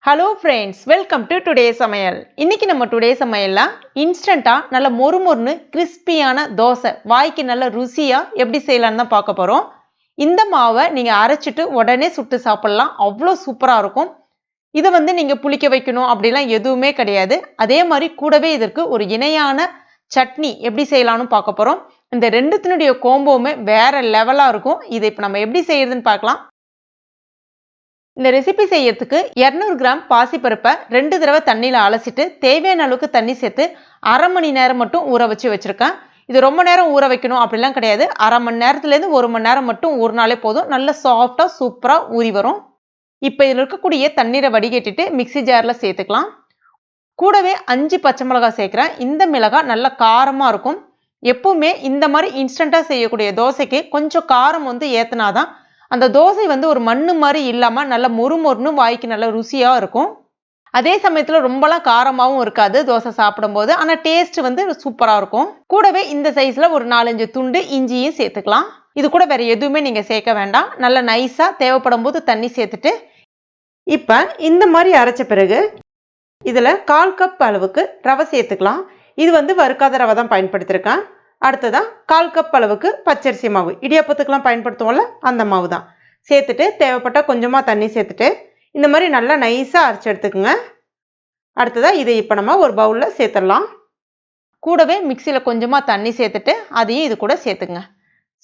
Hello friends, welcome to today சமையல். இன்னைக்கு நம்ம டுடே சமையல்ல இன்ஸ்டண்டா நல்ல மொறுமொறுன்னு கிறிஸ்பியான தோசை வாய்க்கு நல்ல ருசியா எப்படி செய்யலாம்னு தான் பார்க்க போறோம். இந்த மாவை நீங்க அரைச்சிட்டு உடனே சுட்டு சாப்பிடலாம், அவ்வளோ சூப்பரா இருக்கும். இதை நீங்க புளிக்க வைக்கணும் அப்படிலாம் எதுவுமே கிடையாது. அதே மாதிரி கூடவே இதற்கு ஒரு இணையான சட்னி எப்படி செய்யலாம்னு பார்க்க போறோம். இந்த ரெண்டுத்தினுடைய கோம்போவுமே வேற லெவலா இருக்கும். இதை இப்போ நம்ம எப்படி செய்யறதுன்னு பார்க்கலாம். இந்த ரெசிபி செய்யறதுக்கு 200 கிராம் பாசிப்பருப்பை 2 தடவை தண்ணியில் அலசிட்டு தேவையான அளவுக்கு தண்ணி சேர்த்து அரை மணி நேரம் மட்டும் ஊற வச்சு வச்சிருக்கேன். இது ரொம்ப நேரம் ஊற வைக்கணும் அப்படிலாம் கிடையாது. அரை மணி நேரத்துலேருந்து 1 மணி நேரம் மட்டும் ஊறினாலே போதும். நல்ல சாஃப்டாக சூப்பராக ஊறி வரும். இப்போ இதில் இருக்கக்கூடிய தண்ணீரை வடிகட்டிட்டு மிக்சி ஜாரில் சேர்த்துக்கலாம். கூடவே 5 பச்சை மிளகாய் சேர்க்குறேன். இந்த மிளகாய் நல்ல காரமாக இருக்கும். எப்பவுமே இந்த மாதிரி இன்ஸ்டண்ட்டாக செய்யக்கூடிய தோசைக்கு கொஞ்சம் காரம் ஏற்றினாதான் அந்த தோசை ஒரு மண்ணு மாதிரி இல்லாம நல்ல மொறுமொறுன்னு வாய்க்கு நல்ல ருசியா இருக்கும். அதே சமயத்துல ரொம்பலாம் காரமாவும் இருக்காது தோசை சாப்பிடும்போது. ஆனா டேஸ்ட் சூப்பரா இருக்கும். கூடவே இந்த சைஸ்ல ஒரு 4-5 துண்டு இஞ்சியும் சேர்த்துக்கலாம். இது கூட வேற எதுவுமே நீங்க சேர்க்க வேண்டாம். நல்ல நைஸா தேவைப்படும் போது தண்ணி சேர்த்துட்டு இப்ப இந்த மாதிரி அரைச்ச பிறகு இதுல 1/4 கப் அளவுக்கு ரவை சேர்த்துக்கலாம். இது வறுக்காத ரவை தான் பயன்படுத்திருக்கேன். அடுத்ததா 1/4 கப் அளவுக்கு பச்சரிசி மாவு, இடியாப்பத்துக்கெல்லாம் பயன்படுத்துவோம்ல அந்த மாவு தான் சேர்த்துட்டு தேவைப்பட்ட கொஞ்சமா தண்ணி சேர்த்துட்டு இந்த மாதிரி நல்லா நைஸா அரைச்சு எடுத்துக்கோங்க. அடுத்ததா இதை இப்போ நம்ம ஒரு பவுல்ல சேர்த்துடலாம். கூடவே மிக்சியில் கொஞ்சமா தண்ணி சேர்த்துட்டு அதையும் இது கூட சேர்த்துக்குங்க.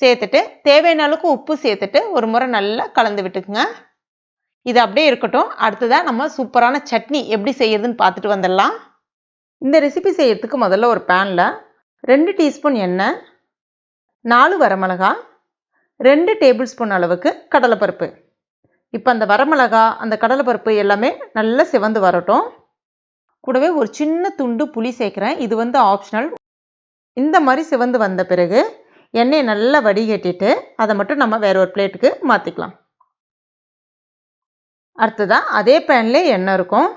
சேர்த்துட்டு தேவையான அளவுக்கு உப்பு சேர்த்துட்டு ஒரு முறை நல்லா கலந்து விட்டுக்குங்க. இது அப்படியே இருக்கட்டும். அடுத்ததா நம்ம சூப்பரான சட்னி எப்படி செய்யறதுன்னு பார்த்துட்டு வந்துடலாம். இந்த ரெசிபி செய்யறதுக்கு முதல்ல ஒரு பேனில் 2 டீஸ்பூன் எண்ணெய், 4 வரமிளகாய், 2 டேபிள் ஸ்பூன் அளவுக்கு கடலைப்பருப்பு. இப்போ அந்த வரமிளகாய் அந்த கடலைப்பருப்பு எல்லாமே நல்லா சிவந்து வரட்டும். கூடவே ஒரு சின்ன துண்டு புளி சேர்க்குறேன். இது ஆப்ஷனல். இந்த மாதிரி சிவந்து வந்த பிறகு எண்ணெயை நல்லா வடிகட்டிட்டு அதை மட்டும் நம்ம வேற ஒரு பிளேட்டுக்கு மாற்றிக்கலாம். அடுத்ததான் அதே பேன்லேயே எண்ணெய் இருக்கும்.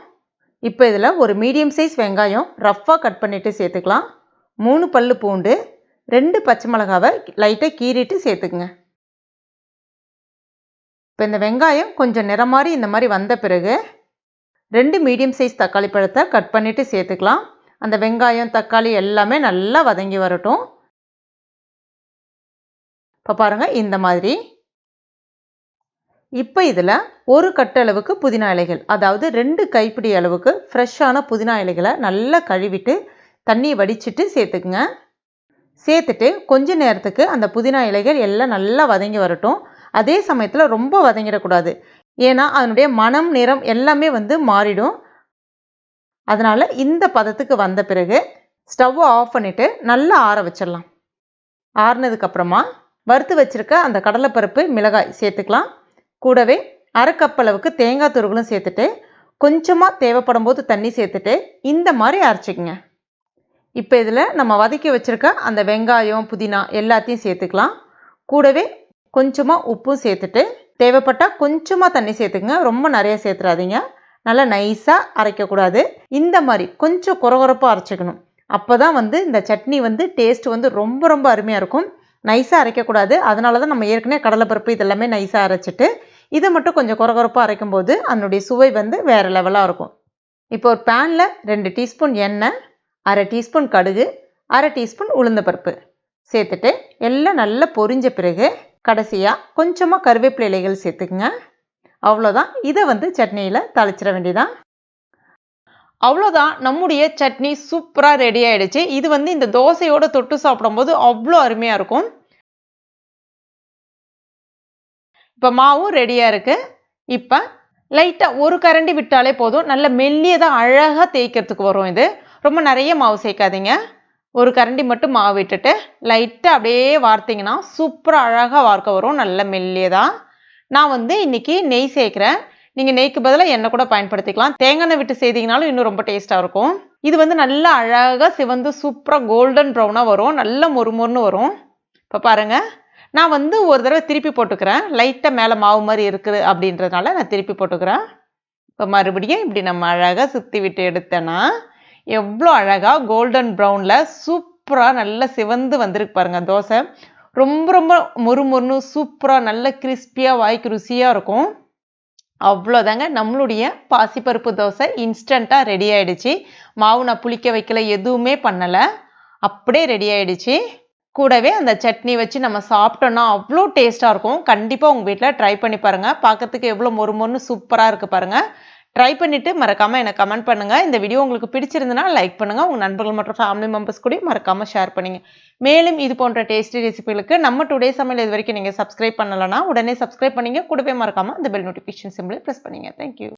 இப்போ இதில் ஒரு மீடியம் சைஸ் வெங்காயம் ரஃப்பாக கட் பண்ணிட்டு சேர்த்துக்கலாம். 3 பல்லு பூண்டு, 2 பச்சை மிளகாவை லைட்டாக கீறிட்டு சேர்த்துக்குங்க. இப்போ இந்த வெங்காயம் கொஞ்சம் நிறம் மாதிரி இந்த மாதிரி வந்த பிறகு 2 மீடியம் சைஸ் தக்காளி பழத்தை கட் பண்ணிட்டு சேர்த்துக்கலாம். அந்த வெங்காயம் தக்காளி எல்லாமே நல்லா வதங்கி வரட்டும். இப்போ பாருங்க இந்த மாதிரி. இப்போ இதில் ஒரு கட்டு அளவுக்கு புதினா இலைகள், அதாவது 2 கைப்பிடி அளவுக்கு ஃப்ரெஷ்ஷான புதினா இலைகளை நல்லா கழுவிட்டு தண்ணி வடிச்சிட்டு சேர்த்துக்குங்க. சேர்த்துட்டு கொஞ்ச நேரத்துக்கு அந்த புதினா இலைகள் எல்லாம் நல்லா வதங்கி வரட்டும். அதே சமயத்தில் ரொம்ப வதங்கிடக்கூடாது. ஏன்னா அதனுடைய மனம் நிறம் எல்லாமே மாறிடும். அதனால் இந்த பதத்துக்கு வந்த பிறகு ஸ்டவ்வை ஆஃப் பண்ணிவிட்டு நல்லா ஆற வச்சிடலாம். ஆறுனதுக்கப்புறமா வறுத்து வச்சுருக்க அந்த கடலைப்பருப்பு மிளகாய் சேர்த்துக்கலாம். கூடவே அரை கப் அளவுக்கு தேங்காய் துருவலும் சேர்த்துட்டு கொஞ்சமாக தேவைப்படும் போது தண்ணி சேர்த்துட்டு இந்த மாதிரி அரைச்சிக்கங்க. இப்போ இதில் நம்ம வதக்கி வச்சுருக்க அந்த வெங்காயம் புதினா எல்லாத்தையும் சேர்த்துக்கலாம். கூடவே கொஞ்சமாக உப்பும் சேர்த்துட்டு தேவைப்பட்டால் கொஞ்சமாக தண்ணி சேர்த்துக்குங்க. ரொம்ப நிறைய சேர்த்துறாதீங்க. நல்லா நைஸாக அரைக்கக்கூடாது. இந்த மாதிரி கொஞ்சம் குறகுறப்பாக அரைச்சிக்கணும். அப்போ தான் இந்த சட்னி டேஸ்ட் ரொம்ப ரொம்ப அருமையாக இருக்கும். நைஸாக அரைக்கக்கூடாது. அதனால தான் நம்ம ஏற்கனவே கடலைப்பருப்பு இதெல்லாமே நைஸாக அரைச்சிட்டு இதை மட்டும் கொஞ்சம் குறகுறப்பாக அரைக்கும் போது அதனுடைய சுவை வேறு லெவலாக இருக்கும். இப்போ ஒரு பேனில் 2 டீஸ்பூன் எண்ணெய், அரை டீஸ்பூன் கடுகு, அரை டீஸ்பூன் உளுந்தப்பருப்பு சேர்த்துட்டு எல்லாம் நல்லா பொரிஞ்ச பிறகு கடைசியாக கொஞ்சமாக கருவேப்பிலை இலைகள் சேர்த்துக்குங்க. அவ்வளோதான். இதை சட்னியில் தாளிச்சிட வேண்டியதான். அவ்வளோதான், நம்முடைய சட்னி சூப்பராக ரெடி ஆகிடுச்சு. இது இந்த தோசையோடு தொட்டு சாப்பிடும்போது அவ்வளோ அருமையாக இருக்கும். இப்போ மாவும் ரெடியாக இருக்குது. இப்போ லைட்டாக ஒரு கரண்டி விட்டாலே போதும். நல்ல மெல்லியதாக அழகாக தேய்க்கிறதுக்கு வரும். இது ரொம்ப நிறைய மாவு சேர்க்காதீங்க. ஒரு கரண்டி மட்டும் மாவு விட்டுட்டு லைட்டாக அப்படியே வார்த்திங்கன்னா சூப்பராக அழகாக வார்க்க வரும். நல்ல மெல்லியதாக. நான் இன்னைக்கு நெய் சேர்க்குறேன். நீங்கள் நெய்க்கு பதிலாக எண்ணெய் கூட பயன்படுத்திக்கலாம். தேங்காய் எண்ணெய் விட்டு செய்தீங்கனாலும் இன்னும் ரொம்ப டேஸ்ட்டாக இருக்கும். இது நல்லா அழகாக சிவந்து சூப்பராக கோல்டன் ப்ரௌனாக வரும். நல்ல மொறுமொறுன்னு வரும். இப்போ பாருங்கள், நான் ஒரு தடவை திருப்பி போட்டுக்கிறேன். லைட்டாக மேலே மாவு மாதிரி இருக்குது அப்படின்றதுனால நான் திருப்பி போட்டுக்கிறேன். இப்போ மறுபடியும் இப்படி நம்ம அழகாக சுற்றி விட்டு எடுத்தேன்னா எவ்வளோ அழகாக கோல்டன் ப்ரௌனில் சூப்பராக நல்லா சிவந்து வந்திருக்கு பாருங்கள். தோசை ரொம்ப ரொம்ப மொறுமொறுன்னு சூப்பராக நல்ல கிறிஸ்பியாக வாய்க்கு ருசியாக இருக்கும். அவ்வளோதாங்க நம்மளுடைய பாசிப்பருப்பு தோசை இன்ஸ்டண்ட்டாக ரெடி ஆகிடுச்சு. மாவு நான் புளிக்க வைக்கல, எதுவுமே பண்ணலை, அப்படியே ரெடி ஆகிடுச்சு. கூடவே அந்த சட்னி வச்சு நம்ம சாப்பிட்டோன்னா அவ்வளோ டேஸ்ட்டாக இருக்கும். கண்டிப்பாக உங்கள் வீட்டில் ட்ரை பண்ணி பாருங்கள். பார்க்கறதுக்கு எவ்வளோ மொறுமொறுன்னு சூப்பராக இருக்குது பாருங்கள். ட்ரை பண்ணிவிட்டு மறக்காமல் எனக்கு கமெண்ட் பண்ணுங்கள். இந்த வீடியோ உங்களுக்கு பிடிச்சிருந்துன்னா லைக் பண்ணுங்கள். உங்கள் நண்பர்கள் மற்றும் ஃபேமிலி மெம்பர்ஸ் கூட மறக்காமல் ஷேர் பண்ணுங்கள். மேலும் இது போன்ற டேஸ்டி ரெசிபிகளுக்கு நம்ம டுடே சமையல் இது வரைக்கும் நீங்கள் சப்ஸ்கிரைப் பண்ணலைன்னா உடனே சப்ஸ்கிரைப் பண்ணிங்க. கூடவே மறக்காமல் அந்த பெல் நோட்டிஃபிகேஷன் சிம்பிளை ப்ரெஸ் பண்ணுங்கள். தேங்க்யூ.